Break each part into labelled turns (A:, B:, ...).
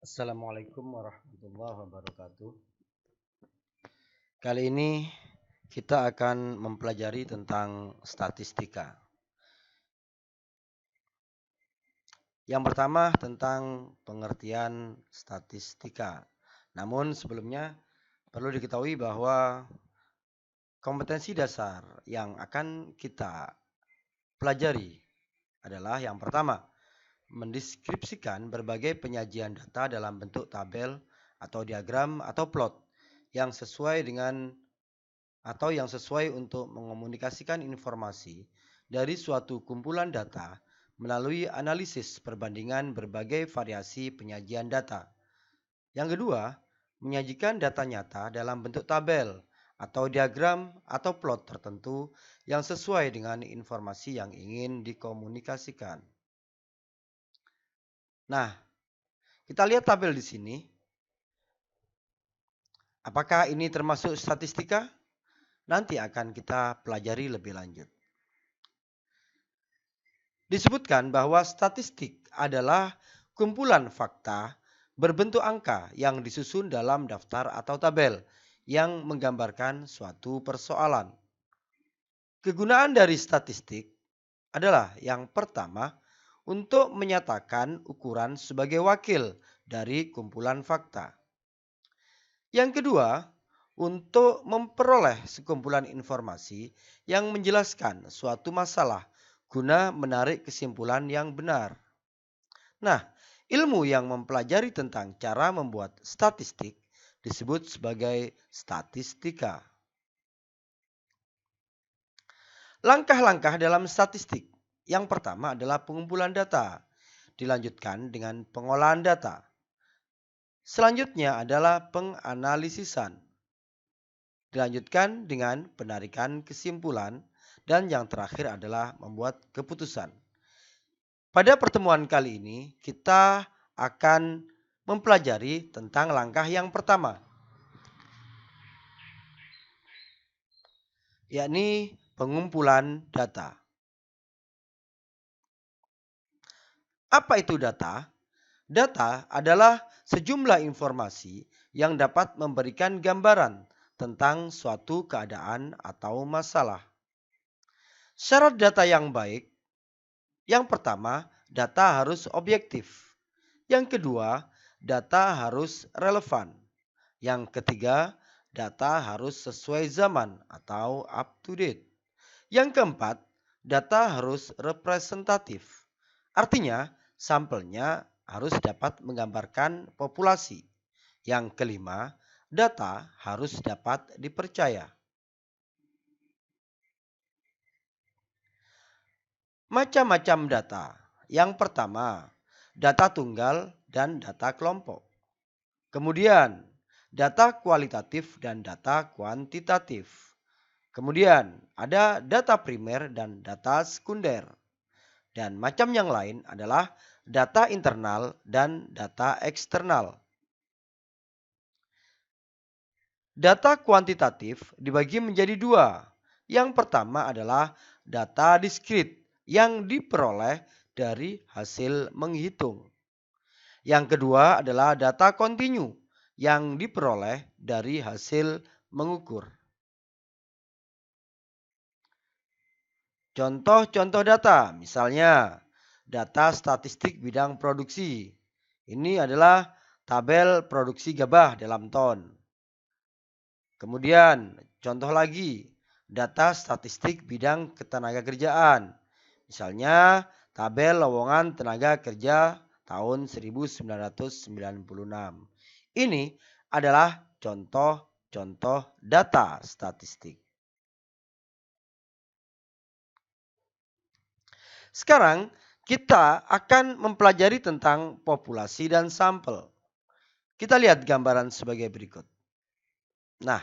A: Assalamualaikum warahmatullahi wabarakatuh. Kali ini kita akan mempelajari tentang statistika. Yang pertama tentang pengertian statistika. Namun sebelumnya perlu diketahui bahwa kompetensi dasar yang akan kita pelajari adalah yang pertama, mendeskripsikan berbagai penyajian data dalam bentuk tabel atau diagram atau plot yang sesuai untuk mengomunikasikan informasi dari suatu kumpulan data melalui analisis perbandingan berbagai variasi penyajian data. Yang kedua, menyajikan data nyata dalam bentuk tabel atau diagram atau plot tertentu yang sesuai dengan informasi yang ingin dikomunikasikan. Nah, kita lihat tabel di sini. Apakah ini termasuk statistika? Nanti akan kita pelajari lebih lanjut. Disebutkan bahwa statistik adalah kumpulan fakta berbentuk angka yang disusun dalam daftar atau tabel yang menggambarkan suatu persoalan. Kegunaan dari statistik adalah yang pertama, untuk menyatakan ukuran sebagai wakil dari kumpulan fakta. Yang kedua, untuk memperoleh sekumpulan informasi yang menjelaskan suatu masalah guna menarik kesimpulan yang benar. Nah, ilmu yang mempelajari tentang cara membuat statistik disebut sebagai statistika. Langkah-langkah dalam statistik. Yang pertama adalah pengumpulan data, dilanjutkan dengan pengolahan data. Selanjutnya adalah penganalisisan, dilanjutkan dengan penarikan kesimpulan, dan yang terakhir adalah membuat keputusan. Pada pertemuan kali ini kita akan mempelajari tentang langkah yang pertama, yakni pengumpulan data. Apa itu data? Data adalah sejumlah informasi yang dapat memberikan gambaran tentang suatu keadaan atau masalah. Syarat data yang baik, yang pertama, data harus objektif. Yang kedua, data harus relevan. Yang ketiga, data harus sesuai zaman atau up to date. Yang keempat, data harus representatif. Artinya, sampelnya harus dapat menggambarkan populasi. Yang kelima, data harus dapat dipercaya. Macam-macam data. Yang pertama, data tunggal dan data kelompok. Kemudian, data kualitatif dan data kuantitatif. Kemudian, ada data primer dan data sekunder. Dan macam yang lain adalah data internal dan data eksternal. Data kuantitatif dibagi menjadi dua. Yang pertama adalah data diskrit yang diperoleh dari hasil menghitung. Yang kedua adalah data kontinu yang diperoleh dari hasil mengukur. Contoh-contoh data, misalnya data statistik bidang produksi. Ini adalah tabel produksi gabah dalam ton. Kemudian contoh lagi, data statistik bidang ketenagakerjaan. Misalnya tabel lowongan tenaga kerja tahun 1996. Ini adalah contoh-contoh data statistik. Sekarang kita akan mempelajari tentang populasi dan sampel. Kita lihat gambaran sebagai berikut. Nah,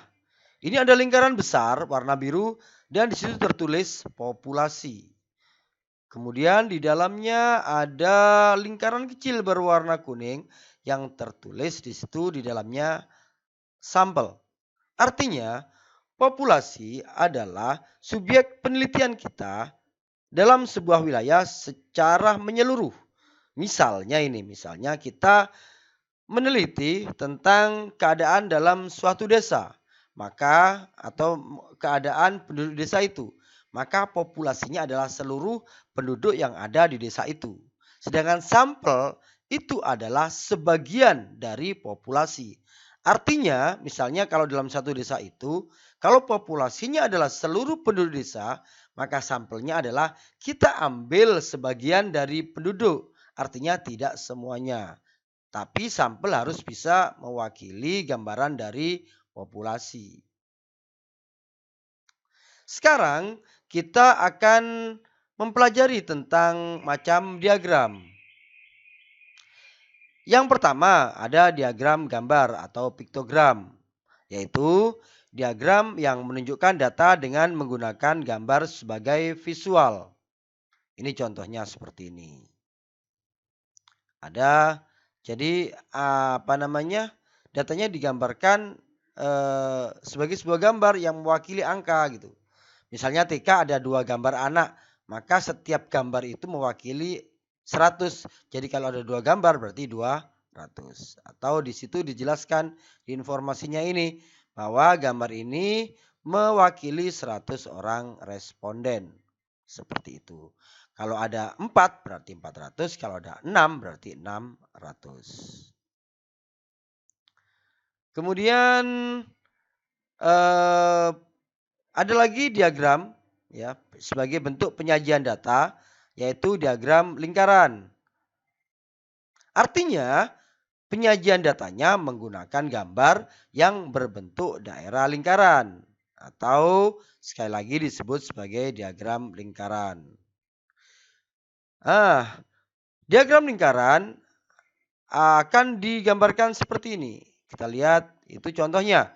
A: ini ada lingkaran besar warna biru dan di situ tertulis populasi. Kemudian di dalamnya ada lingkaran kecil berwarna kuning yang tertulis di situ di dalamnya sampel. Artinya, populasi adalah subjek penelitian kita dalam sebuah wilayah secara menyeluruh. Misalnya kita meneliti tentang keadaan dalam suatu desa, maka atau keadaan penduduk desa itu, maka populasinya adalah seluruh penduduk yang ada di desa itu. Sedangkan sampel itu adalah sebagian dari populasi. Artinya, misalnya kalau dalam satu desa itu, kalau populasinya adalah seluruh penduduk desa, maka sampelnya adalah kita ambil sebagian dari penduduk. Artinya tidak semuanya. Tapi sampel harus bisa mewakili gambaran dari populasi. Sekarang kita akan mempelajari tentang macam diagram. Yang pertama ada diagram gambar atau piktogram, yaitu diagram yang menunjukkan data dengan menggunakan gambar sebagai visual. Ini contohnya seperti ini. Ada, jadi datanya digambarkan sebagai sebuah gambar yang mewakili angka gitu. Misalnya TK ada 2 gambar anak, maka setiap gambar itu mewakili 100. Jadi kalau ada 2 gambar berarti 200. Atau di situ dijelaskan di informasinya ini bahwa gambar ini mewakili 100 orang responden. Seperti itu. Kalau ada 4 berarti 400, kalau ada 6 berarti 600. Kemudian ada lagi diagram ya sebagai bentuk penyajian data, yaitu diagram lingkaran. Artinya penyajian datanya menggunakan gambar yang berbentuk daerah lingkaran atau sekali lagi disebut sebagai diagram lingkaran. Diagram lingkaran akan digambarkan seperti ini. Kita lihat itu contohnya.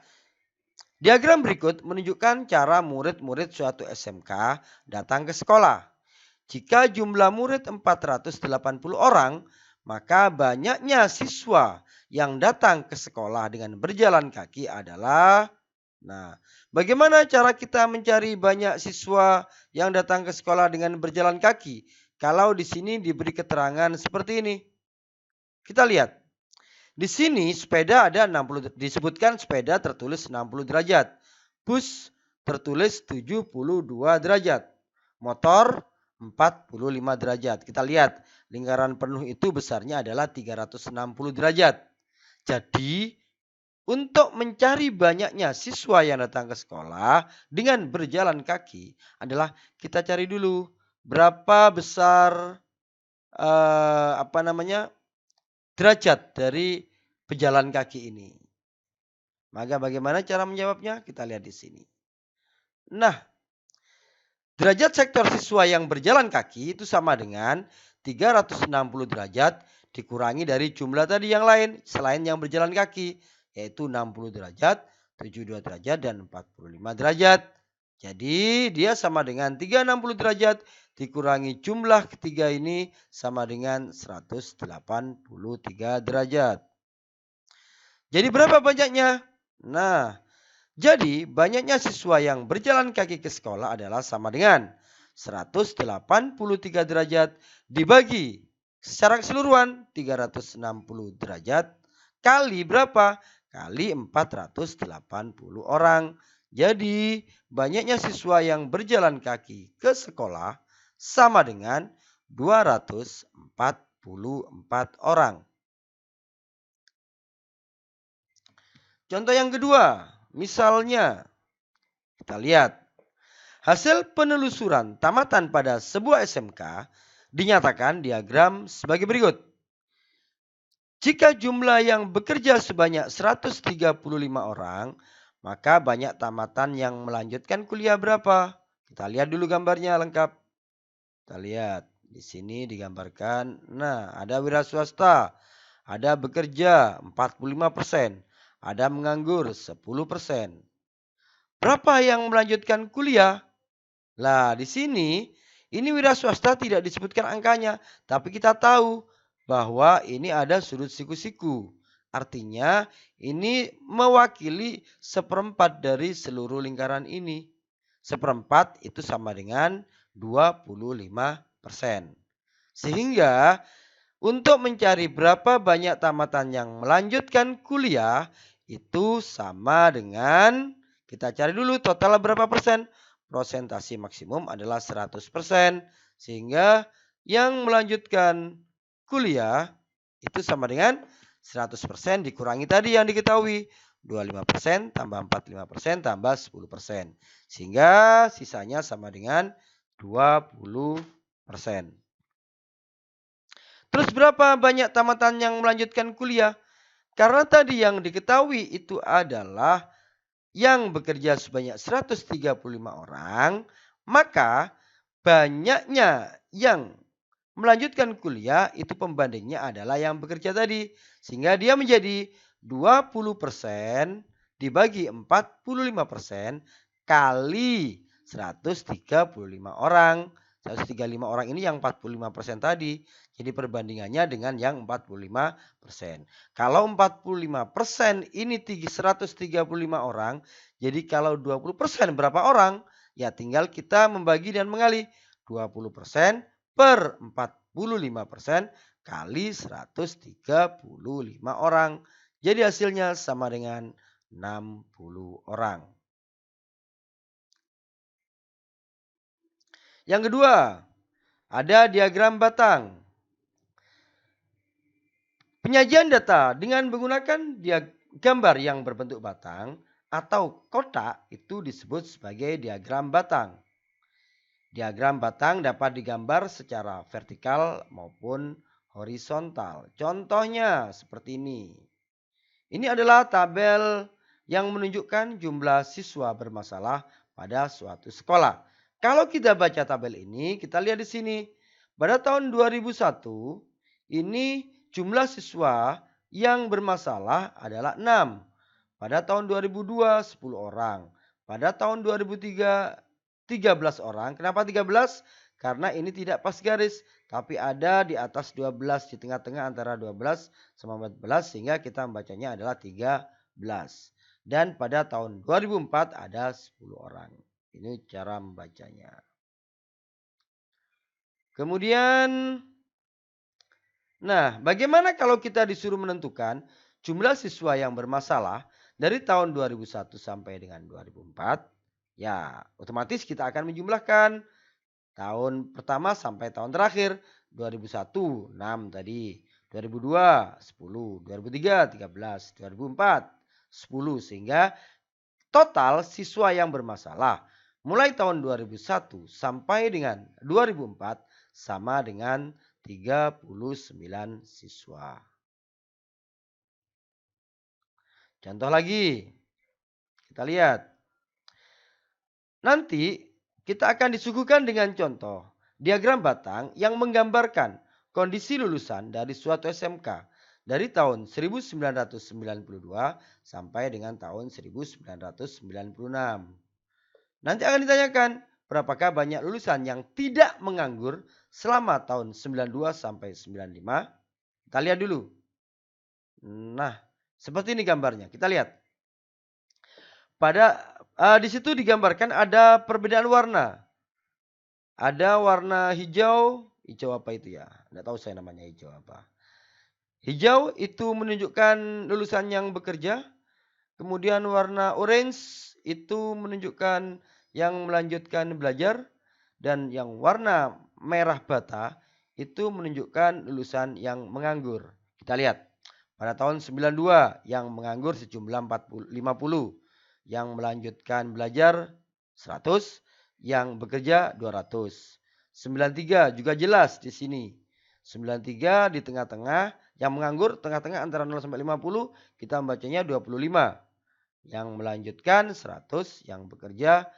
A: Diagram berikut menunjukkan cara murid-murid suatu SMK datang ke sekolah. Jika jumlah murid 480 orang, maka banyaknya siswa yang datang ke sekolah dengan berjalan kaki adalah... Nah, bagaimana cara kita mencari banyak siswa yang datang ke sekolah dengan berjalan kaki? Kalau di sini diberi keterangan seperti ini. Kita lihat. Di sini sepeda ada 60, disebutkan sepeda tertulis 60 derajat. Bus tertulis 72 derajat. Motor 45 derajat. Kita lihat lingkaran penuh itu besarnya adalah 360 derajat. Jadi untuk mencari banyaknya siswa yang datang ke sekolah dengan berjalan kaki adalah kita cari dulu berapa besar derajat dari pejalan kaki ini. Maka bagaimana cara menjawabnya? Kita lihat di sini. Nah, derajat sektor siswa yang berjalan kaki itu sama dengan 360 derajat dikurangi dari jumlah tadi yang lain selain yang berjalan kaki, yaitu 60 derajat, 72 derajat, dan 45 derajat. Jadi dia sama dengan 360 derajat dikurangi jumlah ketiga ini sama dengan 183 derajat. Jadi berapa banyaknya? Nah, jadi banyaknya siswa yang berjalan kaki ke sekolah adalah sama dengan 183 derajat dibagi secara keseluruhan 360 derajat kali berapa? Kali 480 orang. Jadi banyaknya siswa yang berjalan kaki ke sekolah sama dengan 244 orang. Contoh yang kedua, misalnya kita lihat hasil penelusuran tamatan pada sebuah SMK dinyatakan diagram sebagai berikut. Jika jumlah yang bekerja sebanyak 135 orang, maka banyak tamatan yang melanjutkan kuliah berapa? Kita lihat dulu gambarnya lengkap. Kita lihat di sini digambarkan. Nah, ada wira swasta, ada bekerja 45%, ada menganggur 10%. Berapa yang melanjutkan kuliah? Lah, di sini ini wira swasta tidak disebutkan angkanya, tapi kita tahu bahwa ini ada sudut siku-siku. Artinya ini mewakili 1/4 dari seluruh lingkaran ini. 1/4 itu sama dengan 25%. Sehingga Untuk mencari berapa banyak tamatan yang melanjutkan kuliah, itu sama dengan, kita cari dulu total berapa persen. Prosentasi maksimum adalah 100%. Sehingga yang melanjutkan kuliah itu sama dengan 100% dikurangi tadi yang diketahui. 25% tambah 45% tambah 10%. Sehingga sisanya sama dengan 20%. Terus berapa banyak tamatan yang melanjutkan kuliah? Karena tadi yang diketahui itu adalah yang bekerja sebanyak 135 orang, maka banyaknya yang melanjutkan kuliah itu pembandingnya adalah yang bekerja tadi. Sehingga dia menjadi 20% dibagi 45% kali 135 orang. 135 orang ini yang 45% tadi. Jadi perbandingannya dengan yang 45%. Kalau 45% ini 135 orang, jadi kalau 20% berapa orang? Ya tinggal kita membagi dan mengalih. 20% per 45% kali 135 orang. Jadi hasilnya sama dengan 60 orang. Yang kedua, ada diagram batang. Penyajian data dengan menggunakan gambar yang berbentuk batang atau kotak itu disebut sebagai diagram batang. Diagram batang dapat digambar secara vertikal maupun horizontal. Contohnya seperti ini. Ini adalah tabel yang menunjukkan jumlah siswa bermasalah pada suatu sekolah. Kalau kita baca tabel ini, kita lihat di sini. Pada tahun 2001, ini jumlah siswa yang bermasalah adalah 6. Pada tahun 2002, 10 orang. Pada tahun 2003, 13 orang. Kenapa 13? Karena ini tidak pas garis. Tapi ada di atas 12. Di tengah-tengah antara 12 sama 14. Sehingga kita membacanya adalah 13. Dan pada tahun 2004 ada 10 orang. Ini cara membacanya. Kemudian, nah bagaimana kalau kita disuruh menentukan jumlah siswa yang bermasalah dari tahun 2001 sampai dengan 2004? Ya, otomatis kita akan menjumlahkan tahun pertama sampai tahun terakhir. 2001, 6 tadi. 2002, 10. 2003, 13. 2004, 10. Sehingga total siswa yang bermasalah mulai tahun 2001 sampai dengan 2004 sama dengan 39 siswa. Contoh lagi. Kita lihat. Nanti kita akan disuguhkan dengan contoh diagram batang yang menggambarkan kondisi lulusan dari suatu SMK dari tahun 1992 sampai dengan tahun 1996. Nanti akan ditanyakan berapakah banyak lulusan yang tidak menganggur selama tahun 92 sampai 95. Kita lihat dulu. Nah, seperti ini gambarnya. Kita lihat. Di situ digambarkan ada perbedaan warna. Ada warna hijau. Hijau apa itu ya? Tidak tahu saya namanya hijau apa. Hijau itu menunjukkan lulusan yang bekerja. Kemudian warna orange itu menunjukkan yang melanjutkan belajar. Dan yang warna merah bata itu menunjukkan lulusan yang menganggur. Kita lihat. Pada tahun 92 yang menganggur sejumlah 50. Yang melanjutkan belajar 100. Yang bekerja 200. 93 juga jelas di sini. 93 di tengah-tengah. Yang menganggur tengah-tengah antara 0 sampai 50. Kita membacanya 25. Yang melanjutkan 100. Yang bekerja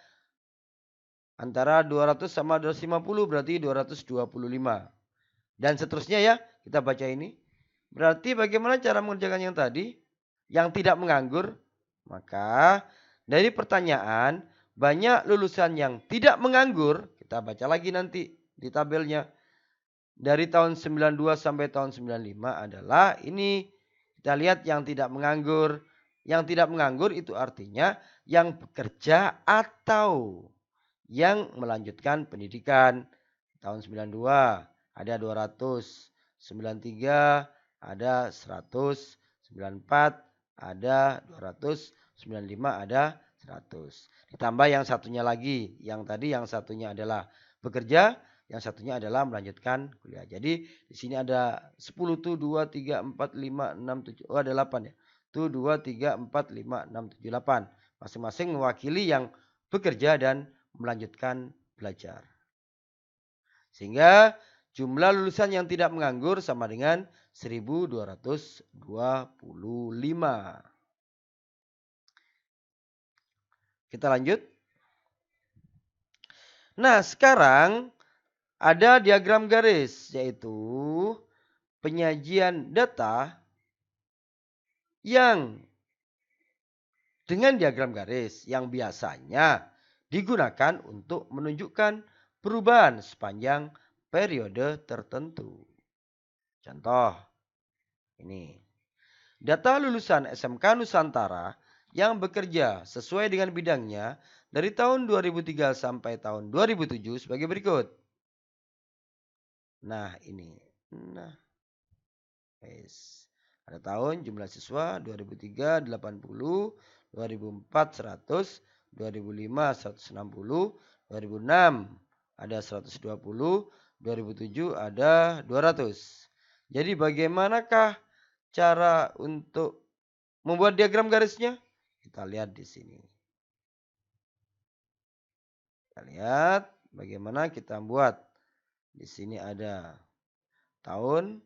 A: antara 200 sama 250 berarti 225. Dan seterusnya ya. Kita baca ini. Berarti bagaimana cara mengerjakan yang tadi? Yang tidak menganggur. Maka dari pertanyaan banyak lulusan yang tidak menganggur. Kita baca lagi nanti di tabelnya. Dari tahun 92 sampai tahun 95 adalah ini. Kita lihat yang tidak menganggur. Yang tidak menganggur itu artinya yang bekerja atau yang melanjutkan pendidikan. Tahun 92 ada 200. 93 ada 100, 94 ada 200, 95 ada 100. Ditambah yang satunya lagi, yang tadi yang satunya adalah bekerja, yang satunya adalah melanjutkan kuliah. Jadi di sini ada 10 tuh 2, 3, 4, 5, 6, 7. Oh ada 8 ya. Tuh 2, 3, 4, 5, 6, 7, 8. Masing-masing mewakili yang bekerja dan melanjutkan belajar. Sehingga jumlah lulusan yang tidak menganggur sama dengan 1225. Kita lanjut. Nah, sekarang ada diagram garis, yaitu penyajian data yang dengan diagram garis yang biasanya digunakan untuk menunjukkan perubahan sepanjang periode tertentu. Contoh, ini. Data lulusan SMK Nusantara yang bekerja sesuai dengan bidangnya dari tahun 2003 sampai tahun 2007 sebagai berikut. Nah, ini. Nah, ada tahun jumlah siswa 2003 80, 2004 100, 2005 160, 2006 ada 120, 2007 ada 200. Jadi bagaimanakah cara untuk membuat diagram garisnya? Kita lihat di sini. Kita lihat bagaimana kita buat. Di sini ada tahun,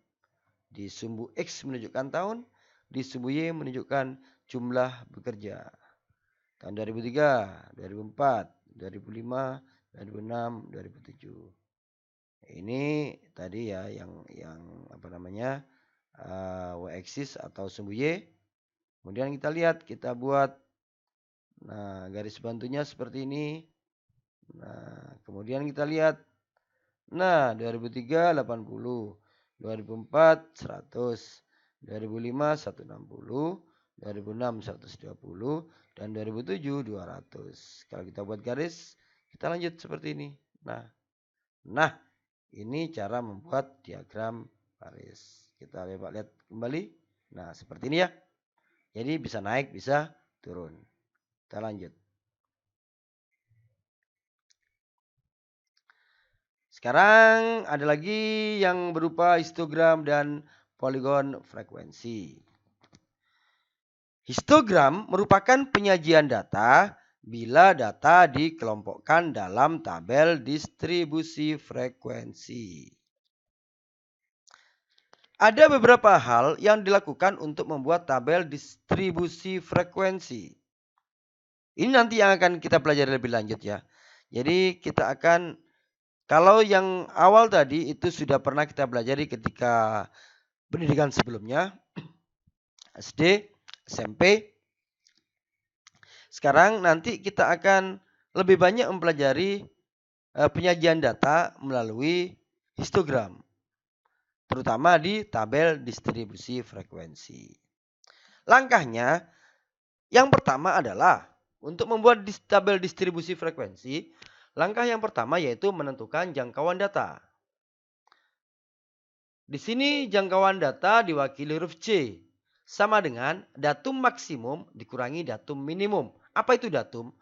A: di sumbu X menunjukkan tahun, di sumbu Y menunjukkan jumlah bekerja. Tahun 2003, 2004, 2005, 2006, 2007. Ini tadi ya yang apa namanya? Y-axis atau sumbu Y. Kemudian kita lihat, kita buat garis bantunya seperti ini. Nah, kemudian kita lihat. Nah, 2003 80, 2004 100, 2005 160, 2006 120, dan 2007 200. Kalau kita buat garis, kita lanjut seperti ini. Nah, ini cara membuat diagram garis. Kita lihat kembali. Nah, seperti ini ya. Jadi bisa naik, bisa turun. Kita lanjut. Sekarang ada lagi yang berupa histogram dan poligon frekuensi. Histogram merupakan penyajian data bila data dikelompokkan dalam tabel distribusi frekuensi. Ada beberapa hal yang dilakukan untuk membuat tabel distribusi frekuensi. Ini nanti yang akan kita pelajari lebih lanjut ya. Jadi kita akan, kalau yang awal tadi itu sudah pernah kita pelajari ketika pendidikan sebelumnya, SD, SMP. Sekarang nanti kita akan lebih banyak mempelajari penyajian data melalui histogram, terutama di tabel distribusi frekuensi. Langkahnya, yang pertama adalah untuk membuat tabel distribusi frekuensi, langkah yang pertama yaitu menentukan jangkauan data. Di sini jangkauan data diwakili huruf C, sama dengan datum maksimum dikurangi datum minimum. Apa itu datum?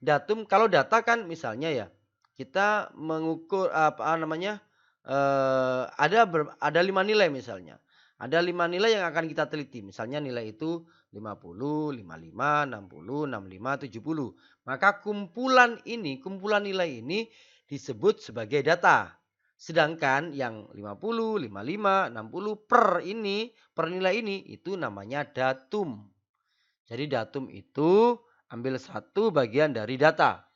A: Datum, kalau data kan misalnya ya, kita mengukur ada 5 nilai misalnya. Ada 5 nilai yang akan kita teliti. Misalnya nilai itu 50, 55, 60, 65, 70. Maka kumpulan nilai ini disebut sebagai data. Sedangkan yang 50, 55, 60 per nilai ini itu namanya datum. Jadi datum itu ambil satu bagian dari data.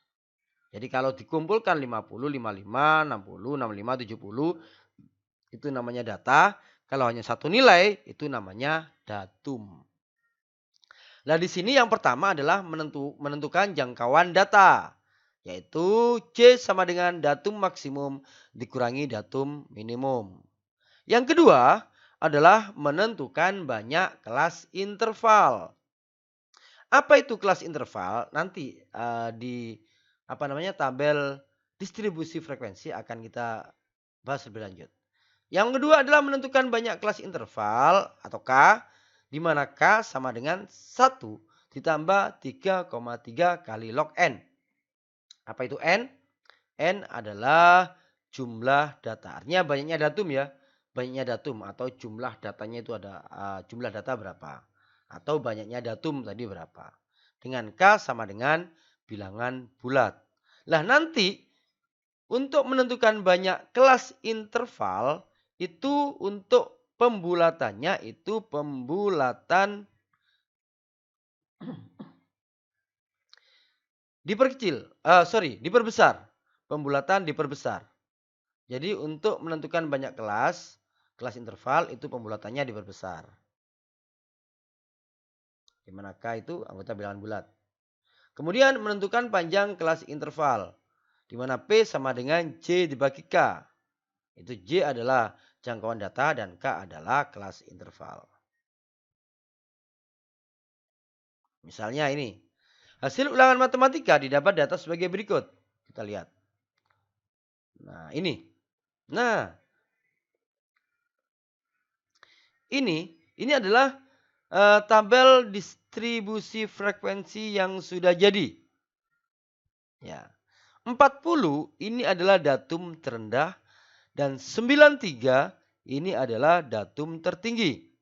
A: Jadi kalau dikumpulkan 50, 55, 60, 65, 70 itu namanya data. Kalau hanya satu nilai itu namanya datum. Nah, di sini yang pertama adalah menentukan jangkauan data, yaitu C sama dengan datum maksimum dikurangi datum minimum. Yang kedua adalah menentukan banyak kelas interval. Apa itu kelas interval? Nanti di tabel distribusi frekuensi akan kita bahas lebih lanjut. Yang kedua adalah menentukan banyak kelas interval atau K, di mana K sama dengan 1 ditambah 3,3 kali log N. Apa itu N? N adalah jumlah data. Artinya banyaknya datum ya. Banyaknya datum atau jumlah datanya itu ada jumlah data berapa. Atau banyaknya datum tadi berapa. Dengan K sama dengan bilangan bulat. Nah nanti untuk menentukan banyak kelas interval itu untuk pembulatannya itu pembulatan diperbesar. Pembulatan diperbesar. Jadi untuk menentukan banyak kelas interval itu pembulatannya diperbesar. Di mana K itu anggota bilangan bulat. Kemudian menentukan panjang kelas interval. Di mana P sama dengan J dibagi K. Itu J adalah jangkauan data dan K adalah kelas interval. Misalnya ini. Hasil ulangan matematika didapat data sebagai berikut. Kita lihat. Nah ini. Nah. Ini adalah tabel distribusi frekuensi yang sudah jadi. Ya. 40 ini adalah datum terendah dan 93 ini adalah datum tertinggi.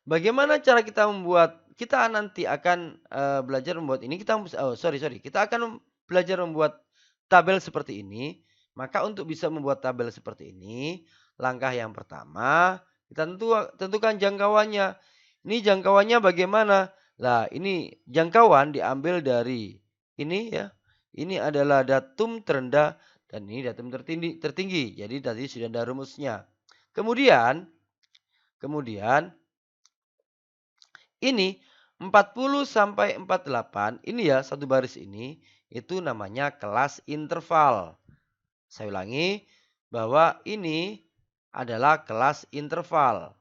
A: Bagaimana cara kita membuat? Kita nanti akan belajar membuat ini. Kita akan belajar membuat tabel seperti ini. Maka untuk bisa membuat tabel seperti ini, langkah yang pertama kita tentukan jangkauannya. Ini jangkauannya bagaimana? Nah, ini jangkauan diambil dari ini ya. Ini adalah datum terendah dan ini datum tertinggi. Jadi tadi sudah ada rumusnya. Kemudian ini 40 sampai 48 ini ya satu baris ini itu namanya kelas interval. Saya ulangi bahwa ini adalah kelas interval.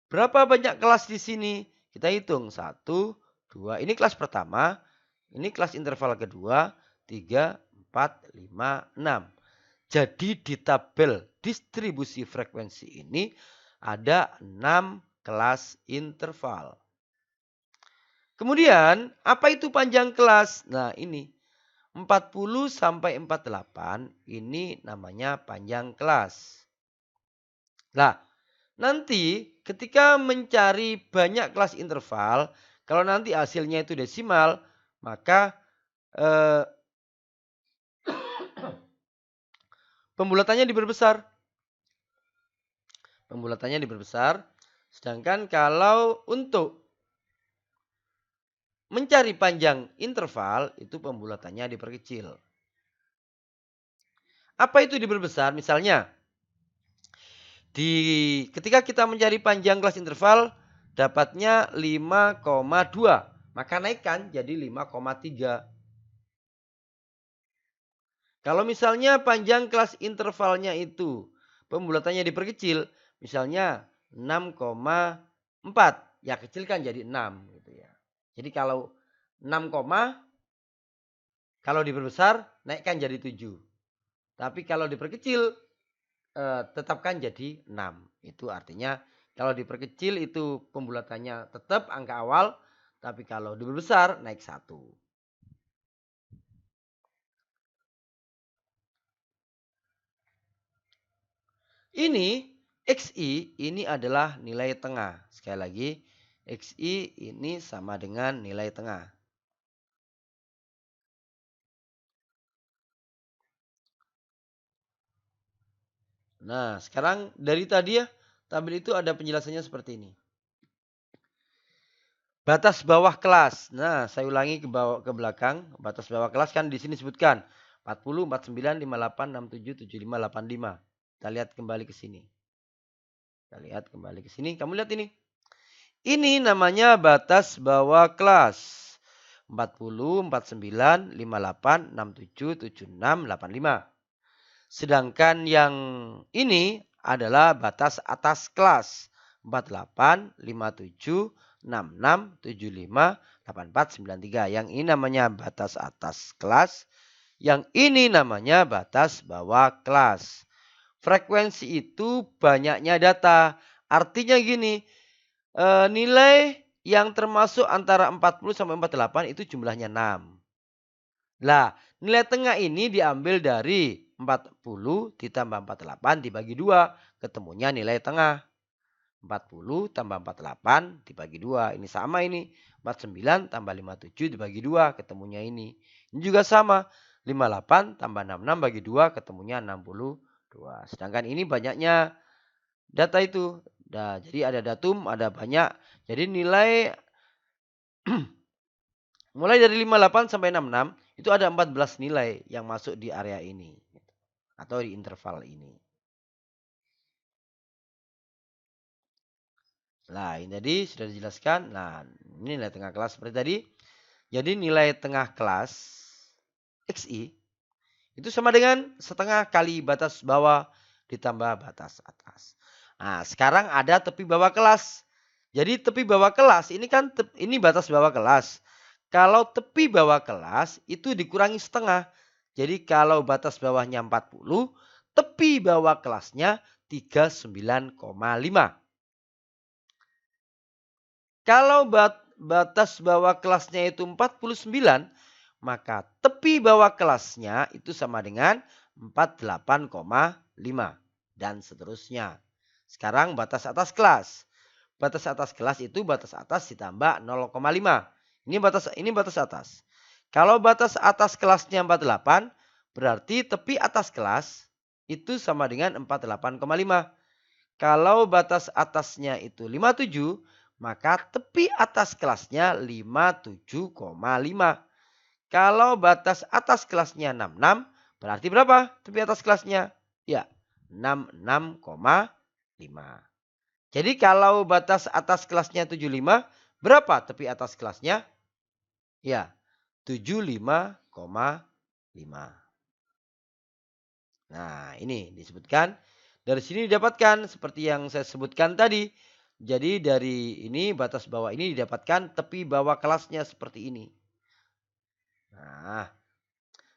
A: Berapa banyak kelas di sini? Kita hitung 1, 2. Ini kelas pertama. Ini kelas interval kedua. 3, 4, 5, 6. Jadi di tabel distribusi frekuensi ini ada 6 kelas interval. Kemudian apa itu panjang kelas? Nah ini 40 sampai 48 ini namanya panjang kelas. Nah nanti ketika mencari banyak kelas interval, kalau nanti hasilnya itu desimal, maka pembulatannya diperbesar. Pembulatannya diperbesar. Sedangkan kalau untuk mencari panjang interval, itu pembulatannya diperkecil. Apa itu diperbesar? Misalnya, ketika kita mencari panjang kelas interval, dapatnya 5,2. Maka naikkan jadi 5,3. Kalau misalnya panjang kelas intervalnya itu pembulatannya diperkecil, misalnya 6,4, ya kecilkan jadi 6 gitu ya. Jadi kalau 6, kalau diperbesar naikkan jadi 7. Tapi kalau diperkecil tetapkan jadi 6. Itu artinya kalau diperkecil itu pembulatannya tetap angka awal, tapi kalau diperbesar naik 1. Ini XI ini adalah nilai tengah. Sekali lagi, XI ini sama dengan nilai tengah. Nah, sekarang dari tadi ya, tabel itu ada penjelasannya seperti ini. Batas bawah kelas. Nah, saya ulangi ke belakang. Batas bawah kelas kan di sini disebutkan 40, 49, 58, 67, 75, 85. Kita lihat kembali ke sini. Kamu lihat ini. Ini namanya batas bawah kelas. 40, 49, 58, 67, 76, 85. Sedangkan yang ini adalah batas atas kelas. 48, 57, 66, 75, 84, 93. Yang ini namanya batas atas kelas. Yang ini namanya batas bawah kelas. Frekuensi itu banyaknya data. Artinya gini, nilai yang termasuk antara 40 sampai 48 itu jumlahnya 6. Lah, nilai tengah ini diambil dari 40 ditambah 48 dibagi 2. Ketemunya nilai tengah. 40 tambah 48 dibagi 2. Ini sama ini. 49 tambah 57 dibagi 2. Ketemunya ini. Ini juga sama. 58 tambah 66 bagi 2. Ketemunya 62. Sedangkan ini banyaknya data itu. Nah, jadi ada datum, ada banyak. Jadi nilai mulai dari 58 sampai 66 itu ada 14 nilai yang masuk di area ini. Atau di interval ini. Nah, ini tadi sudah dijelaskan. Nah, ini nilai tengah kelas seperti tadi. Jadi nilai tengah kelas XI itu sama dengan setengah kali batas bawah ditambah batas atas. Nah, sekarang ada tepi bawah kelas. Jadi tepi bawah kelas ini kan ini batas bawah kelas. Kalau tepi bawah kelas itu dikurangi setengah. Jadi kalau batas bawahnya 40, tepi bawah kelasnya 39,5. Kalau batas bawah kelasnya itu 49, maka tepi bawah kelasnya itu sama dengan 48,5 dan seterusnya. Sekarang batas atas kelas. Batas atas kelas itu batas atas ditambah 0,5. Ini batas atas. Kalau batas atas kelasnya 48, berarti tepi atas kelas itu sama dengan 48,5. Kalau batas atasnya itu 57, maka tepi atas kelasnya 57,5. Kalau batas atas kelasnya 66, berarti berapa tepi atas kelasnya? Ya, 66,5. Jadi kalau batas atas kelasnya 75, berapa tepi atas kelasnya? Ya, 75,5. Nah, ini disebutkan. Dari sini didapatkan seperti yang saya sebutkan tadi. Jadi dari ini batas bawah ini didapatkan tepi bawah kelasnya seperti ini.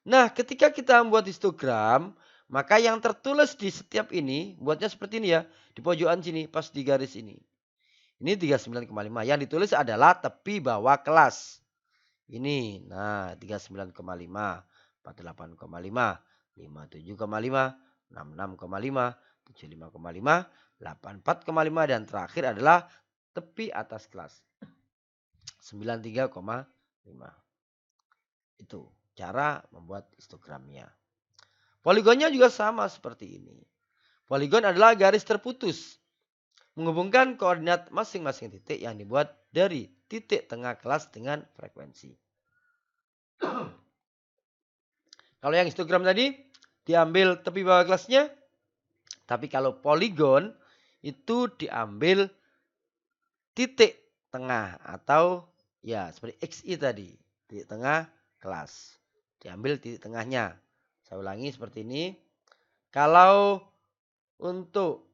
A: Nah, ketika kita membuat histogram, maka yang tertulis di setiap ini, buatnya seperti ini ya. Di pojokan sini, pas di garis ini. Ini 39,5. Yang ditulis adalah tepi bawah kelas. Ini, nah 39,5, 48,5, 57,5, 66,5, 75,5, 84,5 dan terakhir adalah tepi atas kelas. 93,5. Itu cara membuat histogramnya. Poligonnya juga sama seperti ini. Poligon adalah garis terputus menghubungkan koordinat masing-masing titik yang dibuat dari titik tengah kelas dengan frekuensi. Kalau yang histogram tadi diambil tepi bawah kelasnya. Tapi kalau poligon itu diambil titik tengah atau ya seperti XI tadi. Titik tengah kelas. Diambil titik tengahnya. Saya ulangi seperti ini. Kalau untuk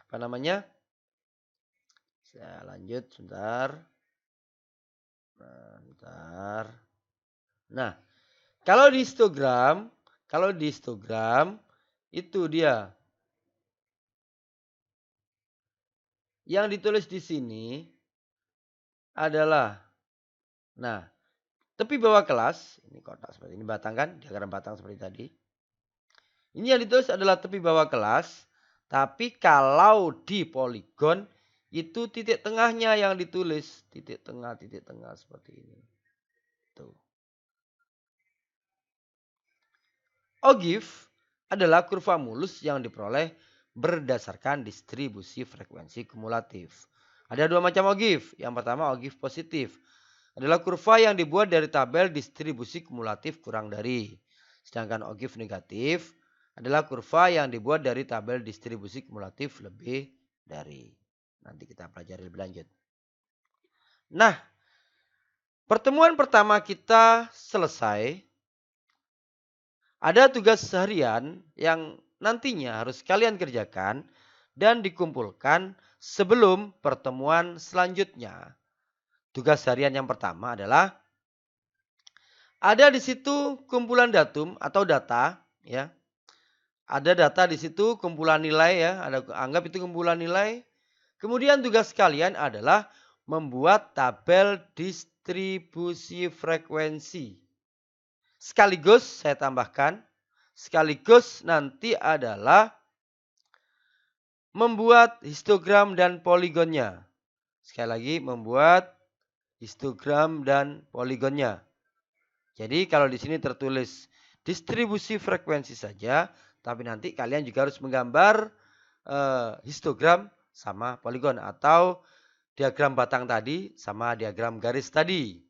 A: apa namanya? Saya lanjut sebentar. Nah, kalau di histogram itu dia yang ditulis di sini adalah tepi bawah kelas, ini kotak seperti ini batang kan, diagram batang seperti tadi. Ini yang ditulis adalah tepi bawah kelas, tapi kalau di poligon itu titik tengahnya yang ditulis, titik tengah seperti ini. Tuh. Ogive adalah kurva mulus yang diperoleh berdasarkan distribusi frekuensi kumulatif. Ada dua macam ogive. Yang pertama ogive positif. Adalah kurva yang dibuat dari tabel distribusi kumulatif kurang dari. Sedangkan ogive negatif adalah kurva yang dibuat dari tabel distribusi kumulatif lebih dari. Nanti kita pelajari lebih lanjut. Nah, pertemuan pertama kita selesai. Ada tugas harian yang nantinya harus kalian kerjakan dan dikumpulkan sebelum pertemuan selanjutnya. Tugas harian yang pertama adalah ada di situ kumpulan datum atau data ya. Ada data di situ, kumpulan nilai ya, anggap itu kumpulan nilai. Kemudian tugas kalian adalah membuat tabel distribusi frekuensi. Sekaligus saya tambahkan, sekaligus nanti adalah membuat histogram dan poligonnya. Sekali lagi, membuat histogram dan poligonnya. Jadi kalau di sini tertulis distribusi frekuensi saja, tapi nanti kalian juga harus menggambar histogram sama poligon atau diagram batang tadi sama diagram garis tadi.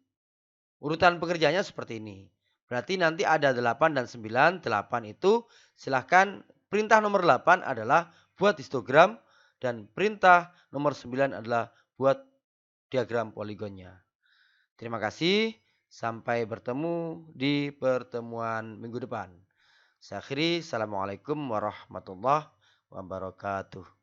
A: Urutan pekerjaannya seperti ini. Berarti nanti ada 8 dan 9. 8 itu silahkan perintah nomor 8 adalah buat histogram dan perintah nomor 9 adalah buat diagram poligonnya. Terima kasih. Sampai bertemu di pertemuan minggu depan. Saya akhiri. Assalamualaikum warahmatullahi wabarakatuh.